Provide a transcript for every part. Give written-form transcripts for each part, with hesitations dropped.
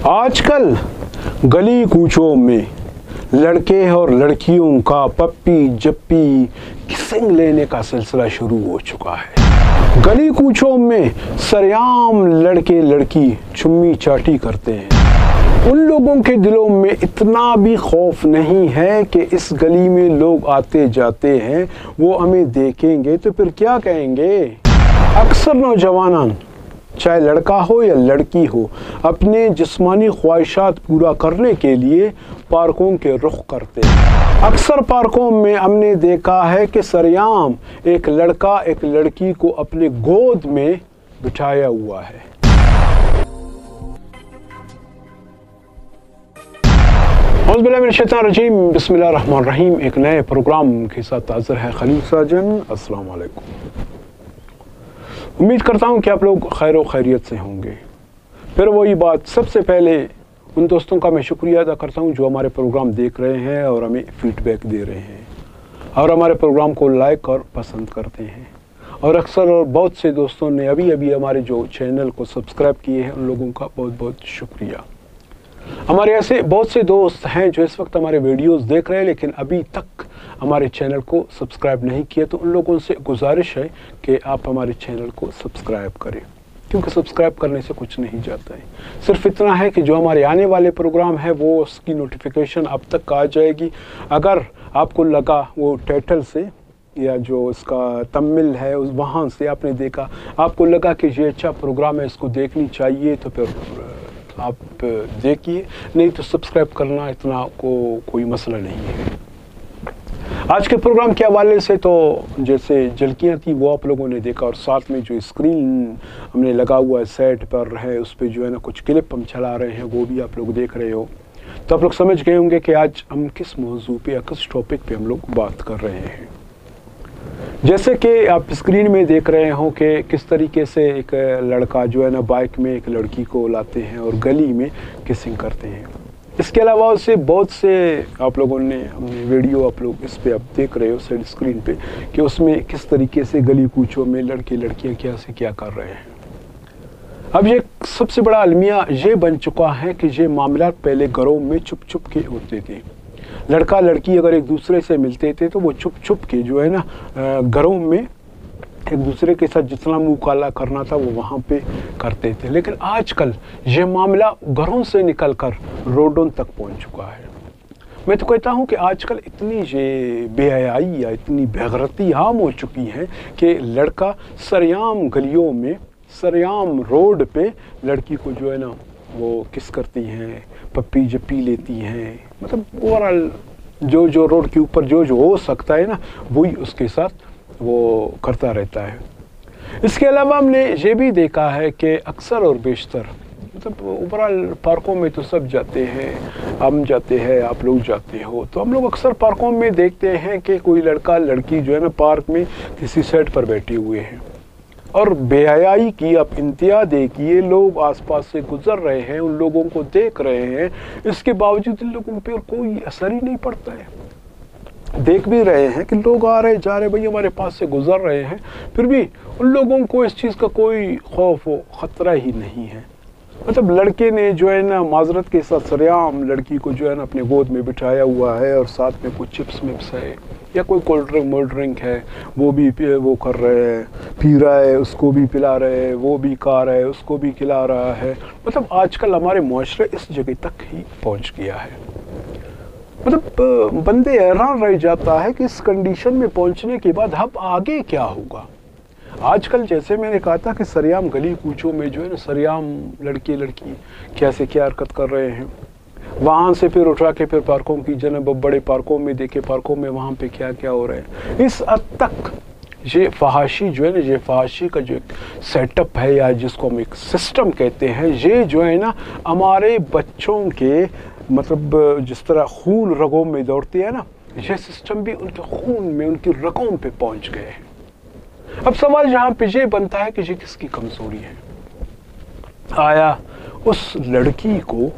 آج کل گلی کوچوں میں لڑکے اور لڑکیوں کا پپی جپی کسنگ لینے کا سلسلہ شروع ہو چکا ہے۔ گلی کوچوں میں سریعام لڑکے لڑکی چمی چاٹی کرتے ہیں۔ ان لوگوں کے دلوں میں اتنا بھی خوف نہیں ہے کہ اس گلی میں لوگ آتے جاتے ہیں، وہ ہمیں دیکھیں گے تو پھر کیا کہیں گے۔ اکثر نوجوانان چاہے لڑکا ہو یا لڑکی ہو اپنے جسمانی خواہشات پورا کرنے کے لیے پارکوں کے رخ کرتے ہیں۔ اکثر پارکوں میں ہم نے دیکھا ہے کہ سریعام ایک لڑکا ایک لڑکی کو اپنے گود میں بٹھایا ہوا ہے۔ اعوذ باللہ من الشیطان الرجیم، بسم اللہ الرحمن الرحیم۔ ایک نئے پروگرام کے ساتھ حاضر ہے خلیل ساجن۔ السلام علیکم۔ امید کرتا ہوں کہ آپ لوگ خیر و خیریت سے ہوں گے۔ پھر وہی بات، سب سے پہلے ان دوستوں کا میں شکریہ ادا کرتا ہوں جو ہمارے پروگرام دیکھ رہے ہیں اور ہمیں فیڈ بیک دے رہے ہیں اور ہمارے پروگرام کو لائک اور پسند کرتے ہیں۔ اور اکثر اور بہت سے دوستوں نے ابھی ہمارے جو چینل کو سبسکرائب کیے ہیں، ان لوگوں کا بہت بہت شکریہ۔ ہمارے ایسے بہت سے دوست ہیں جو اس وقت ہمارے ویڈیوز دیکھ رہے ہیں لیکن ابھی تک ہمارے چینل کو سبسکرائب نہیں کیا، تو ان لوگوں سے گزارش ہے کہ آپ ہمارے چینل کو سبسکرائب کریں، کیونکہ سبسکرائب کرنے سے کچھ نہیں جاتا ہے۔ صرف اتنا ہے کہ جو ہمارے آنے والے پروگرام ہے وہ اس کی نوٹیفیکیشن اب تک آ جائے گی۔ اگر آپ کو لگا وہ ٹائٹل سے یا جو اس کا تمل ہے وہاں سے آپ نے دیکھا، آپ کو لگا کہ یہ اچھا پروگرام ہے، اس کو دیکھنی چاہیے، تو پھر آپ دیکھیے، نہیں تو سبسکرائب کرنا اتنا کوئی مسئلہ نہیں ہے۔ آج کے پروگرام کے حوالے سے تو جیسے جھلکیاں تھیں وہ آپ لوگوں نے دیکھا، اور ساتھ میں جو اسکرین ہم نے لگا ہوا ہے سیٹ پر ہے، اس پہ جو ہے نا کچھ کلپ ہم چلا رہے ہیں، وہ بھی آپ لوگ دیکھ رہے ہو، تو آپ لوگ سمجھ گئے ہوں گے کہ آج ہم کس موضوع پہ یا کس ٹاپک پہ ہم لوگ بات کر رہے ہیں۔ جیسے کہ آپ اسکرین میں دیکھ رہے ہوں کہ کس طریقے سے ایک لڑکا جو ہے نا بائک میں ایک لڑکی کو لاتے ہیں اور گلی میں کسنگ کرتے ہیں۔ اس کے علاوہ اسے بہت سے آپ لوگوں نے ہم نے ویڈیو آپ لوگ اس پہ آپ دیکھ رہے ہو سیٹ اسکرین پہ کہ اس میں کس طریقے سے گلی کوچوں میں لڑکے لڑکیاں کیا کر رہے ہیں۔ اب یہ سب سے بڑا المیہ یہ بن چکا ہے کہ یہ معاملات پہلے گھروں میں چھپ چھپ کے ہوتے تھے۔ لڑکا لڑکی اگر ایک دوسرے سے ملتے تھے تو وہ چھپ چھپ کے جو ہے نا گھروں میں ایک دوسرے کے ساتھ جتنا منہ کالا کرنا تھا وہ وہاں پہ کرتے تھے، لیکن آج کل یہ معاملہ گھروں سے نکل کر روڈوں تک پہنچ چکا ہے۔ میں تو کہتا ہوں کہ آج کل اتنی یہ بے حیائی یا اتنی بے غیرتی عام ہو چکی ہے کہ لڑکا سریعام گلیوں میں سریعام روڈ پہ لڑکی کو جو ہے نا وہ کس کرتی ہیں، پپی جپی لیتی ہیں، مطلب اوورآل جو روڈ کے اوپر جو ہو سکتا ہے نا وہی اس کے ساتھ وہ کرتا رہتا ہے۔ اس کے علاوہ ہم نے یہ بھی دیکھا ہے کہ اکثر اور بیشتر مطلب اوورآل پارکوں میں تو سب جاتے ہیں، ہم جاتے ہیں، آپ لوگ جاتے ہو، تو ہم لوگ اکثر پارکوں میں دیکھتے ہیں کہ کوئی لڑکا لڑکی جو ہے نا پارک میں کسی سیٹ پر بیٹھے ہوئے ہیں، اور بے حیائی کی اب انتہا دیکھیے، لوگ آس پاس سے گزر رہے ہیں، ان لوگوں کو دیکھ رہے ہیں، اس کے باوجود ان لوگوں پہ کوئی اثر ہی نہیں پڑتا ہے۔ دیکھ بھی رہے ہیں کہ لوگ آ رہے جا رہے بھائی ہمارے پاس سے گزر رہے ہیں، پھر بھی ان لوگوں کو اس چیز کا کوئی خوف و خطرہ ہی نہیں ہے۔ مطلب لڑکے نے جو ہے نا معذرت کے ساتھ سریعام لڑکی کو جو ہے نا اپنے گود میں بٹھایا ہوا ہے، اور ساتھ میں کچھ چپس مپس ہے یا کوئی کولڈ ڈرنک ہے، وہ بھی وہ کر رہے ہیں، پی رہا ہے، اس کو بھی پلا رہے ہیں، وہ بھی کھا رہا ہے، اس کو بھی کھلا رہا ہے۔ مطلب آج کل ہمارے معاشرے اس جگہ تک ہی پہنچ گیا ہے۔ مطلب بندے حیران رہ جاتا ہے کہ اس کنڈیشن میں پہنچنے کے بعد اب آگے کیا ہوگا۔ آج کل جیسے میں نے کہا تھا کہ سریعام گلی کوچوں میں جو ہے نا سریعام لڑکے لڑکی کیسے کیا حرکت کر رہے ہیں، وہاں سے پھر اٹھا کے پھر پارکوں کی جنب بڑے پارکوں میں دیکھے، پارکوں میں وہاں پہ کیا ہو رہا ہے۔ اس حد تک یہ فحاشی جو ہے نا، یہ فحاشی کا جو ایک سیٹ اپ ہے یا جس کو ہم ایک سسٹم کہتے ہیں، یہ جو ہے نا ہمارے بچوں کے مطلب جس طرح خون رگوں میں دوڑتے ہیں نا، یہ سسٹم بھی ان کے خون میں ان کی رگوں پہ پہنچ گئے ہیں۔ اب سوال یہاں پہ یہ بنتا ہے کہ یہ کس کی کمزوری ہے؟ آیا اس لڑکی کو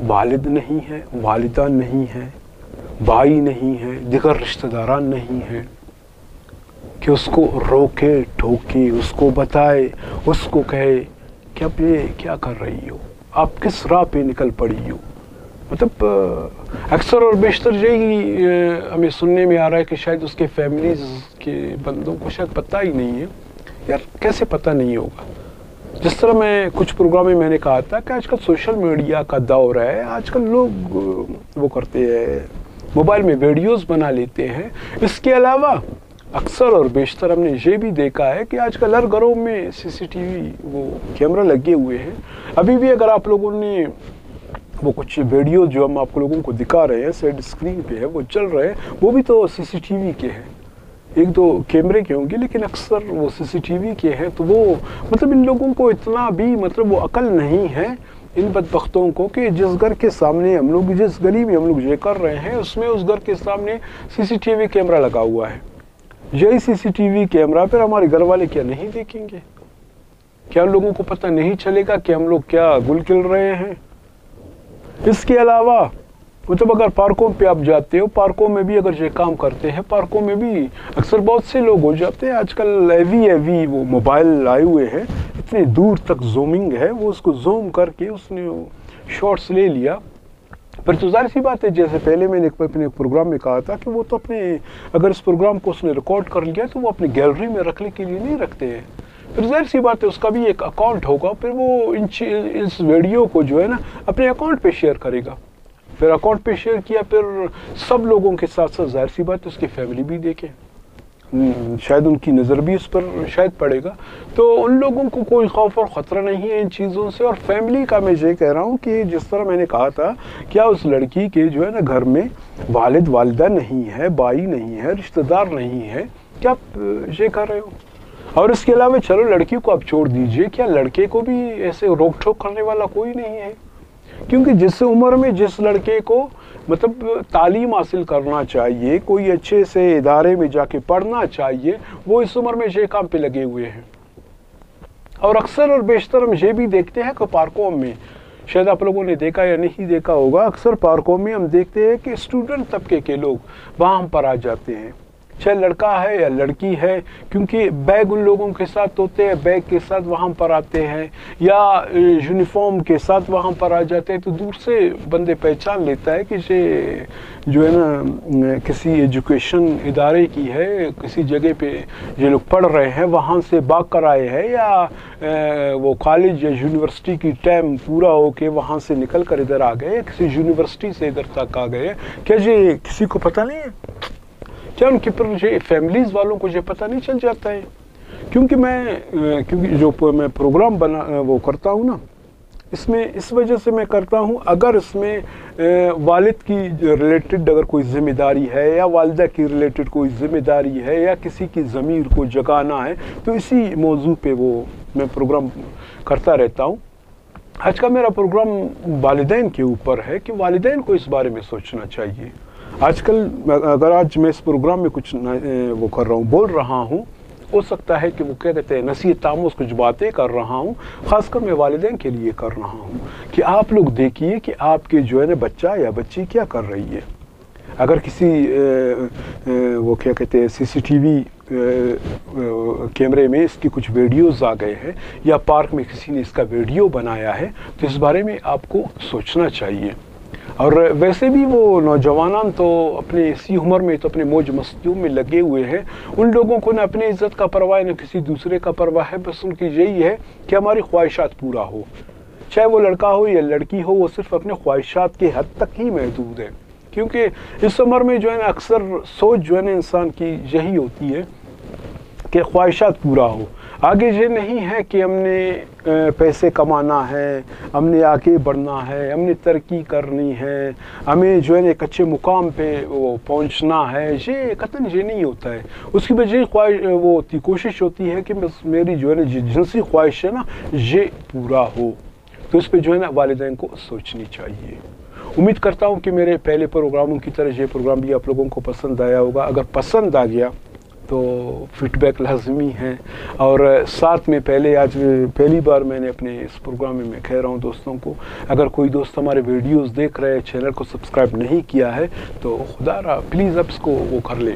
والد نہیں ہے، والدہ نہیں ہے، بھائی نہیں ہے، دیگر رشتہ داران نہیں ہے کہ اس کو روکے ٹھوکے، اس کو بتائے، اس کو کہے کہ اب یہ کیا کر رہی ہو، آپ کس راہ پہ نکل پڑی ہو. مطلب اکثر اور بیشتر یہی ہمیں سننے میں آ رہا ہے کہ شاید اس کے فیملیز کے بندوں کو شاید پتہ ہی نہیں ہے. یار کیسے پتہ نہیں ہوگا؟ جس طرح میں کچھ پروگرام میں نے کہا تھا کہ آج کل سوشل میڈیا کا دور ہے. آج کل لوگ وہ کرتے ہیں، موبائل میں ویڈیوز بنا لیتے ہیں. اس کے علاوہ اکثر اور بیشتر ہم نے یہ بھی دیکھا ہے کہ آج کل ہر گھروں میں CCTV وہ کیمرہ لگے ہوئے ہیں. ابھی بھی اگر آپ لوگوں نے وہ کچھ ویڈیو جو ہم آپ لوگوں کو دکھا رہے ہیں سیڈ اسکرین پہ ہے وہ چل رہے ہیں، وہ بھی تو CCTV کے ہیں. ایک دو کیمرے کے ہوں گے لیکن اکثر وہ CCTV کے ہیں. تو وہ مطلب ان لوگوں کو اتنا بھی مطلب وہ عقل نہیں ہے ان بدبختوں کو کہ جس گھر کے سامنے ہم لوگ، جس گلی میں ہم لوگ یہ کر رہے ہیں اس میں اس گھر کے سامنے CCTV کیمرہ لگا ہوا ہے. یہی CCTV کیمرہ پھر ہمارے گھر والے کیا نہیں دیکھیں گے؟ کیا ان لوگوں کو پتہ نہیں چلے گا کہ ہم لوگ کیا گل کھل رہے ہیں؟ اس کے علاوہ مطلب اگر پارکوں پہ آپ جاتے ہو، پارکوں میں بھی اگر یہ کام کرتے ہیں، پارکوں میں بھی اکثر بہت سے لوگ ہو جاتے ہیں. آج کل ایوی وہ موبائل آئے ہوئے ہیں، اتنے دور تک زومنگ ہے، وہ اس کو زوم کر کے اس نے شارٹس لے لیا. پھر تو ظاہر سی بات ہے، جیسے پہلے میں نے اپنے پروگرام میں کہا تھا کہ وہ تو اپنے اگر اس پروگرام کو اس نے ریکارڈ کر لیا تو وہ اپنی گیلری میں رکھنے کے لیے نہیں رکھتے ہیں. پھر ظاہر سی بات ہے اس کا بھی ایک اکاؤنٹ ہوگا، پھر وہ اس ویڈیو کو جو ہے نا اپنے اکاؤنٹ پہ شیئر کرے گا. پھر اکاؤنٹ پہ شیئر کیا، پھر سب لوگوں کے ساتھ ساتھ ظاہر سی بات ہے اس کی فیملی بھی دیکھے، شاید ان کی نظر بھی اس پر شاید پڑے گا. تو ان لوگوں کو کوئی خوف اور خطرہ نہیں ہے ان چیزوں سے. اور فیملی کا میں یہ کہہ رہا ہوں کہ جس طرح میں نے کہا تھا، کیا اس لڑکی کے جو ہے نا گھر میں والد والدہ نہیں ہے، بھائی نہیں ہے، رشتہ دار نہیں ہے؟ کیا آپ یہ کر رہے ہو؟ اور اس کے علاوہ چلو لڑکی کو آپ چھوڑ دیجئے، کیا لڑکے کو بھی ایسے روک ٹوک کرنے والا کوئی نہیں ہے؟ کیونکہ جس عمر میں جس لڑکے کو مطلب تعلیم حاصل کرنا چاہیے، کوئی اچھے سے ادارے میں جا کے پڑھنا چاہیے، وہ اس عمر میں یہ کام پہ لگے ہوئے ہیں. اور اکثر اور بیشتر ہم یہ بھی دیکھتے ہیں کہ پارکوں میں، شاید آپ لوگوں نے دیکھا یا نہیں دیکھا ہوگا، اکثر پارکوں میں ہم دیکھتے ہیں کہ اسٹوڈنٹ طبقے کے لوگ وہاں پر آ جاتے ہیں، چاہے لڑکا ہے یا لڑکی ہے، کیونکہ بیگ ان لوگوں کے ساتھ ہوتے ہیں، بیگ کے ساتھ وہاں پر آتے ہیں یا یونیفارم کے ساتھ وہاں پر آ جاتے ہیں. تو دور سے بندے پہچان لیتا ہے کہ یہ جو ہے نا کسی ایجوکیشن ادارے کی ہے، کسی جگہ پہ یہ لوگ پڑھ رہے ہیں، وہاں سے بھاگ کر آئے ہیں، یا وہ کالج یا یونیورسٹی کی ٹائم پورا ہو کے وہاں سے نکل کر ادھر آ گئے، کسی یونیورسٹی سے ادھر تک آ گئے. کیا یہ کسی کو پتہ نہیں ہے؟ کیا ان کی پر فیملیز والوں کو یہ پتہ نہیں چل جاتا ہے؟ کیونکہ جو میں پروگرام وہ کرتا ہوں نا، اس میں اس وجہ سے میں کرتا ہوں، اگر اس میں والد کی ریلیٹڈ اگر کوئی ذمہ داری ہے یا والدہ کی ریلیٹڈ کوئی ذمہ داری ہے یا کسی کی ضمیر کو جگانا ہے، تو اسی موضوع پہ وہ میں پروگرام کرتا رہتا ہوں. آج کا میرا پروگرام والدین کے اوپر ہے کہ والدین کو اس بارے میں سوچنا چاہیے. آج کل اگر آج میں اس پروگرام میں کچھ وہ کر رہا ہوں، بول رہا ہوں، ہو سکتا ہے کہ وہ کیا کہتے ہیں نصیحت آموز کچھ باتیں کر رہا ہوں، خاص کر میں والدین کے لیے کر رہا ہوں کہ آپ لوگ دیکھیے کہ آپ کے جو ہے نا بچہ یا بچی کیا کر رہی ہے. اگر کسی وہ کیا کہتے ہیں CCTV کیمرے میں اس کی کچھ ویڈیوز آ گئے ہیں یا پارک میں کسی نے اس کا ویڈیو بنایا ہے، تو اس بارے میں آپ کو سوچنا چاہیے. اور ویسے بھی وہ نوجوانان تو اپنے اسی عمر میں تو اپنے موج مستیوں میں لگے ہوئے ہیں. ان لوگوں کو نہ اپنی عزت کا پرواہ نہ کسی دوسرے کا پرواہ ہے، بس ان کی یہی ہے کہ ہماری خواہشات پورا ہو. چاہے وہ لڑکا ہو یا لڑکی ہو، وہ صرف اپنے خواہشات کے حد تک ہی محدود ہے. کیونکہ اس عمر میں جو ہے نا اکثر سوچ جو ہے نا انسان کی یہی ہوتی ہے کہ خواہشات پورا ہو. آگے یہ نہیں ہے کہ ہم نے پیسے کمانا ہے، ہم نے آگے بڑھنا ہے، ہم نے ترقی کرنی ہے، ہمیں جو ہے نا ایک اچھے مقام پہ وہ پہنچنا ہے. یہ قطعاً یہ نہیں ہوتا ہے. اس کی وجہ وہ ہوتی کوشش ہوتی ہے کہ بس میری جو ہے نا جنسی خواہش ہے نا یہ پورا ہو. تو اس پہ جو ہے نا والدین کو سوچنی چاہیے. امید کرتا ہوں کہ میرے پہلے پروگراموں کی طرح یہ پروگرام بھی آپ لوگوں کو پسند آیا ہوگا. اگر پسند آ گیا تو فیڈ بیک لازمی ہے. اور ساتھ میں پہلی بار میں نے اپنے اس پروگرام میں کہہ رہا ہوں دوستوں کو، اگر کوئی دوست ہمارے ویڈیوز دیکھ رہے ہیں، چینل کو سبسکرائب نہیں کیا ہے، تو خدا را پلیز اب اس کو وہ کر لے،